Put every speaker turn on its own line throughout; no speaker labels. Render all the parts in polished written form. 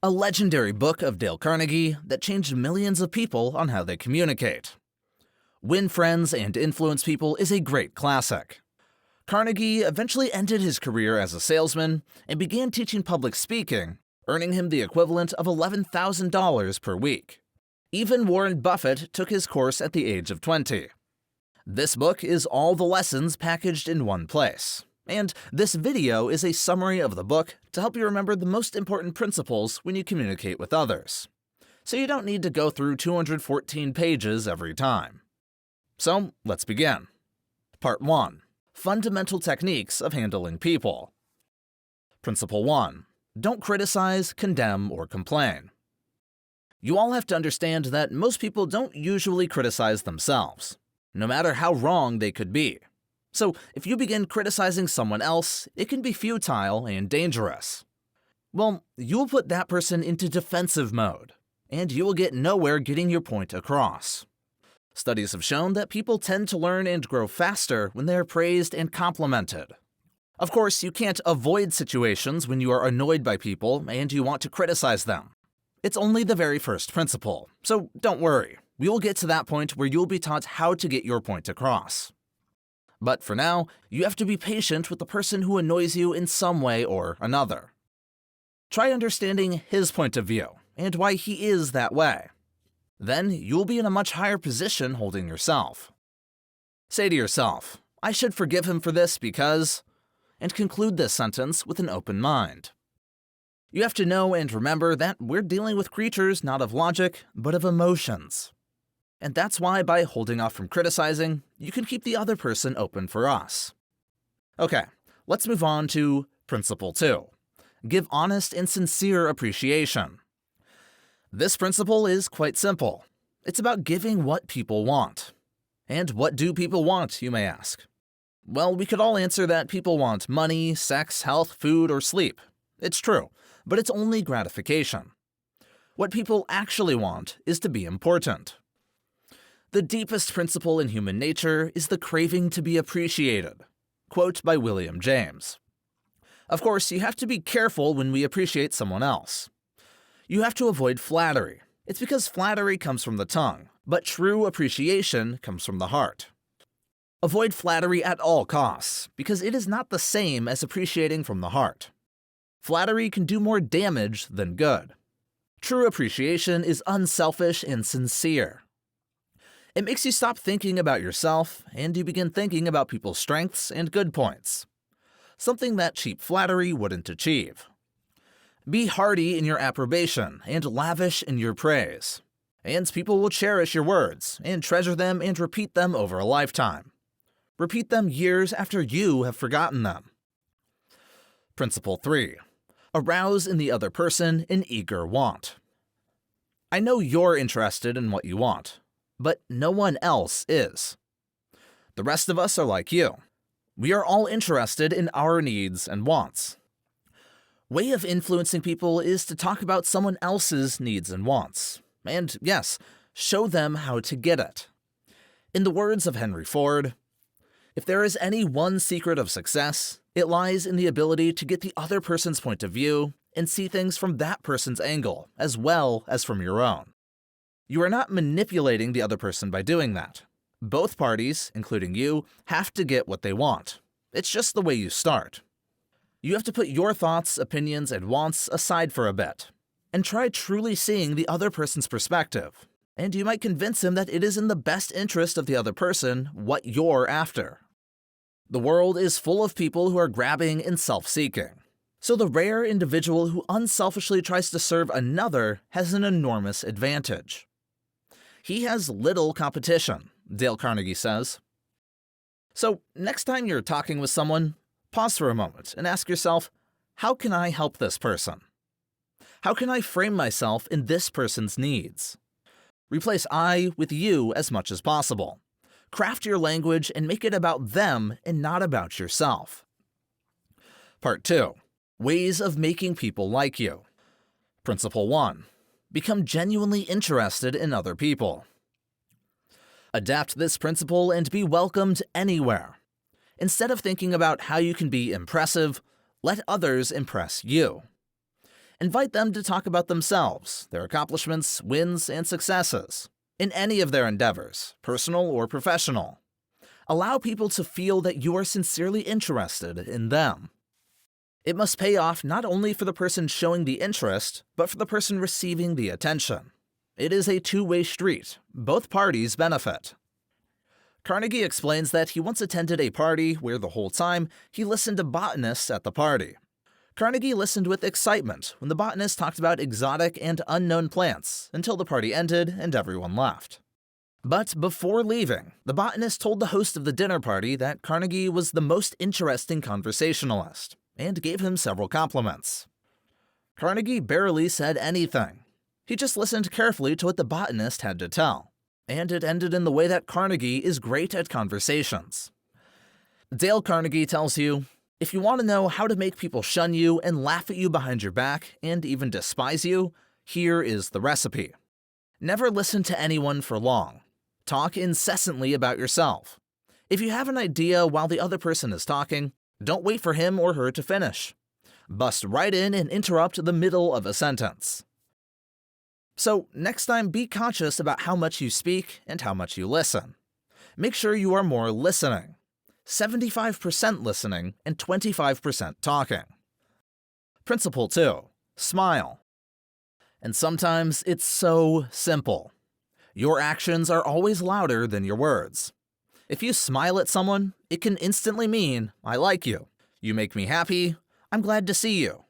a legendary book of Dale Carnegie that changed millions of people on how they communicate. Win Friends and Influence People is a great classic. Carnegie eventually ended his career as a salesman and began teaching public speaking, earning him the equivalent of $11,000 per week. Even Warren Buffett took his course at the age of 20. This book is all the lessons packaged in one place, and this video is a summary of the book to help you remember the most important principles when you communicate with others. So you don't need to go through 214 pages every time. So let's begin. Part 1. Fundamental Techniques of Handling People. Principle 1. Don't criticize, condemn, or complain. You all have to understand that most people don't usually criticize themselves, no matter how wrong they could be. So if you begin criticizing someone else, it can be futile and dangerous. Well, you'll put that person into defensive mode, and you will get nowhere getting your point across. Studies have shown that people tend to learn and grow faster when they are praised and complimented. Of course, you can't avoid situations when you are annoyed by people and you want to criticize them. It's only the very first principle, so don't worry. We will get to that point where you'll be taught how to get your point across. But for now, you have to be patient with the person who annoys you in some way or another. Try understanding his point of view and why he is that way. Then you'll be in a much higher position holding yourself. Say to yourself, I should forgive him for this because, and conclude this sentence with an open mind. You have to know and remember that we're dealing with creatures not of logic, but of emotions. And that's why by holding off from criticizing, you can keep the other person open for us. Okay, let's move on to Principle 2. Give honest and sincere appreciation. This principle is quite simple. It's about giving what people want. And what do people want, you may ask? Well, we could all answer that people want money, sex, health, food, or sleep. It's true, but it's only gratification. What people actually want is to be important. The deepest principle in human nature is the craving to be appreciated. Quote by William James. Of course, you have to be careful when we appreciate someone else. You have to avoid flattery. It's because flattery comes from the tongue, but true appreciation comes from the heart. Avoid flattery at all costs, because it is not the same as appreciating from the heart. Flattery can do more damage than good. True appreciation is unselfish and sincere. It makes you stop thinking about yourself, and you begin thinking about people's strengths and good points. Something that cheap flattery wouldn't achieve. Be hearty in your approbation and lavish in your praise. And people will cherish your words and treasure them and repeat them over a lifetime. Repeat them years after you have forgotten them. Principle 3. Arouse in the other person an eager want. I know you're interested in what you want, but no one else is. The rest of us are like you. We are all interested in our needs and wants. Way of influencing people is to talk about someone else's needs and wants. And yes, show them how to get it. In the words of Henry Ford, if there is any one secret of success, it lies in the ability to get the other person's point of view and see things from that person's angle as well as from your own. You are not manipulating the other person by doing that. Both parties, including you, have to get what they want. It's just the way you start. You have to put your thoughts, opinions, and wants aside for a bit, and try truly seeing the other person's perspective, and you might convince him that it is in the best interest of the other person what you're after. The world is full of people who are grabbing and self-seeking, so the rare individual who unselfishly tries to serve another has an enormous advantage. He has little competition, Dale Carnegie says. So next time you're talking with someone, pause for a moment and ask yourself, how can I help this person? How can I frame myself in this person's needs? Replace I with you as much as possible. Craft your language and make it about them and not about yourself. Part 2. Ways of making people like you. Principle 1. Become genuinely interested in other people. Adapt this principle and be welcomed anywhere. Instead of thinking about how you can be impressive, let others impress you. Invite them to talk about themselves, their accomplishments, wins, and successes, in any of their endeavors, personal or professional. Allow people to feel that you are sincerely interested in them. It must pay off not only for the person showing the interest, but for the person receiving the attention. It is a two-way street. Both parties benefit. Carnegie explains that he once attended a party where the whole time he listened to botanists at the party. Carnegie listened with excitement when the botanist talked about exotic and unknown plants until the party ended and everyone left. But before leaving, the botanist told the host of the dinner party that Carnegie was the most interesting conversationalist and gave him several compliments. Carnegie barely said anything. He just listened carefully to what the botanist had to tell, and it ended in the way that Carnegie is great at conversations. Dale Carnegie tells you, if you want to know how to make people shun you and laugh at you behind your back and even despise you, here is the recipe. Never listen to anyone for long. Talk incessantly about yourself. If you have an idea while the other person is talking, don't wait for him or her to finish. Bust right in and interrupt the middle of a sentence. So, next time be conscious about how much you speak and how much you listen. Make sure you are more listening. 75% listening and 25% talking. Principle 2. Smile. And sometimes it's so simple. Your actions are always louder than your words. If you smile at someone, it can instantly mean, I like you. You make me happy. I'm glad to see you.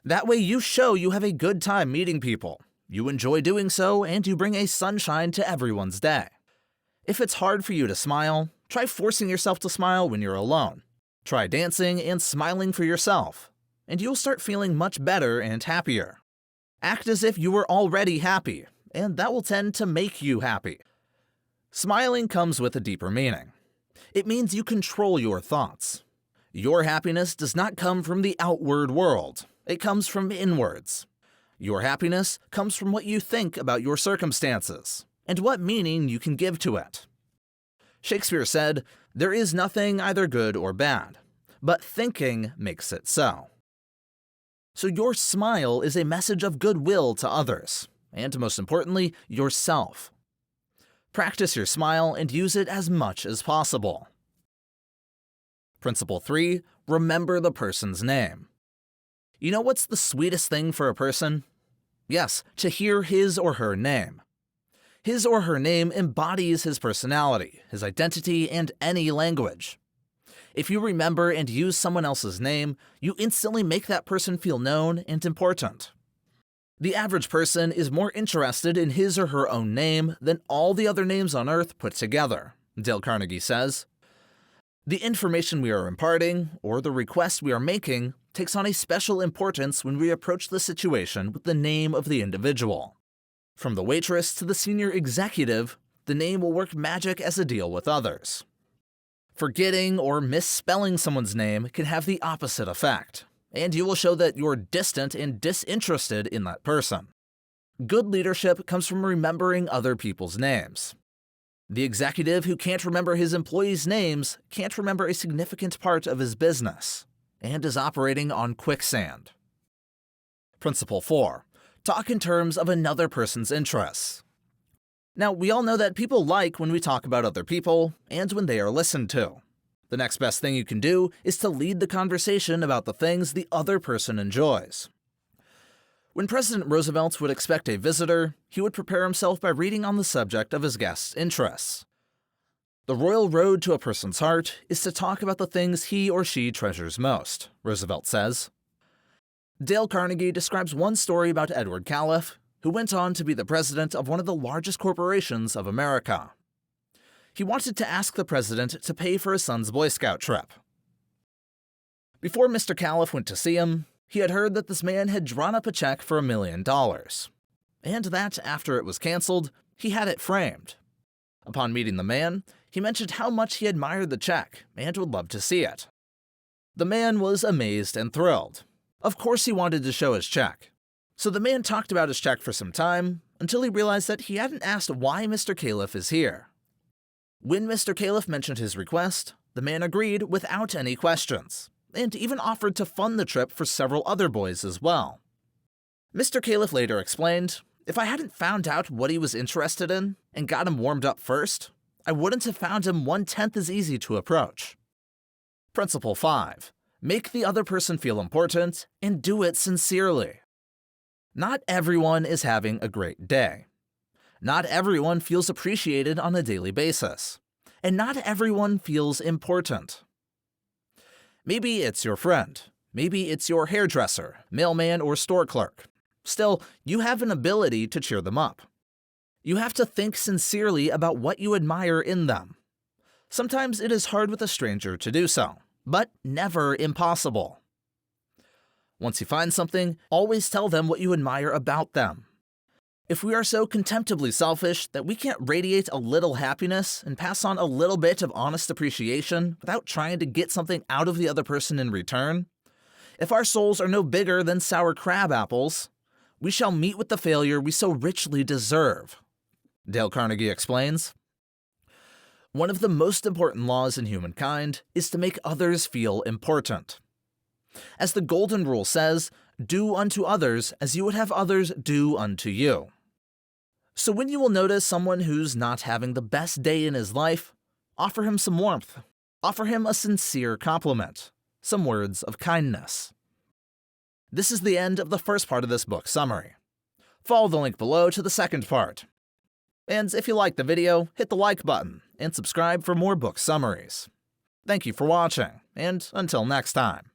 That way you show you have a good time meeting people. You enjoy doing so and you bring a sunshine to everyone's day. If it's hard for you to smile, try forcing yourself to smile when you're alone. Try dancing and smiling for yourself, and you'll start feeling much better and happier. Act as if you were already happy, and that will tend to make you happy. Smiling comes with a deeper meaning. It means you control your thoughts. Your happiness does not come from the outward world. It comes from inwards. Your happiness comes from what you think about your circumstances and what meaning you can give to it. Shakespeare said, "There is nothing either good or bad, but thinking makes it so." So your smile is a message of goodwill to others, and most importantly, yourself. Practice your smile and use it as much as possible. Principle 3. Remember the person's name. You know what's the sweetest thing for a person? Yes, to hear his or her name. His or her name embodies his personality, his identity, and any language. If you remember and use someone else's name, you instantly make that person feel known and important. The average person is more interested in his or her own name than all the other names on Earth put together, Dale Carnegie says. The information we are imparting, or the request we are making, takes on a special importance when we approach the situation with the name of the individual. From the waitress to the senior executive, the name will work magic as a deal with others. Forgetting or misspelling someone's name can have the opposite effect, and you will show that you're distant and disinterested in that person. Good leadership comes from remembering other people's names. The executive who can't remember his employees' names can't remember a significant part of his business, and is operating on quicksand. Principle 4. Talk in terms of another person's interests. Now, we all know that people like when we talk about other people and when they are listened to. The next best thing you can do is to lead the conversation about the things the other person enjoys. When President Roosevelt would expect a visitor, he would prepare himself by reading on the subject of his guest's interests. The royal road to a person's heart is to talk about the things he or she treasures most, Roosevelt says. Dale Carnegie describes one story about Edward Caliph, who went on to be the president of one of the largest corporations of America. He wanted to ask the president to pay for his son's Boy Scout trip. Before Mr. Caliph went to see him, he had heard that this man had drawn up a check for $1 million, and that, after it was canceled, he had it framed. Upon meeting the man, he mentioned how much he admired the check and would love to see it. The man was amazed and thrilled. Of course he wanted to show his check. So the man talked about his check for some time, until he realized that he hadn't asked why Mr. Caliph is here. When Mr. Caliph mentioned his request, the man agreed without any questions, and even offered to fund the trip for several other boys as well. Mr. Califf later explained, "If I hadn't found out what he was interested in and got him warmed up first, I wouldn't have found him 1/10 as easy to approach." Principle 5. Make the other person feel important and do it sincerely. Not everyone is having a great day. Not everyone feels appreciated on a daily basis. And not everyone feels important. Maybe it's your friend. Maybe it's your hairdresser, mailman, or store clerk. Still, you have an ability to cheer them up. You have to think sincerely about what you admire in them. Sometimes it is hard with a stranger to do so, but never impossible. Once you find something, always tell them what you admire about them. If we are so contemptibly selfish that we can't radiate a little happiness and pass on a little bit of honest appreciation without trying to get something out of the other person in return, if our souls are no bigger than sour crab apples, we shall meet with the failure we so richly deserve. Dale Carnegie explains, "One of the most important laws in humankind is to make others feel important. As the Golden Rule says, do unto others as you would have others do unto you. So when you will notice someone who's not having the best day in his life, offer him some warmth. Offer him a sincere compliment, some words of kindness." This is the end of the first part of this book summary. Follow the link below to the second part. And if you liked the video, hit the like button and subscribe for more book summaries. Thank you for watching, and until next time.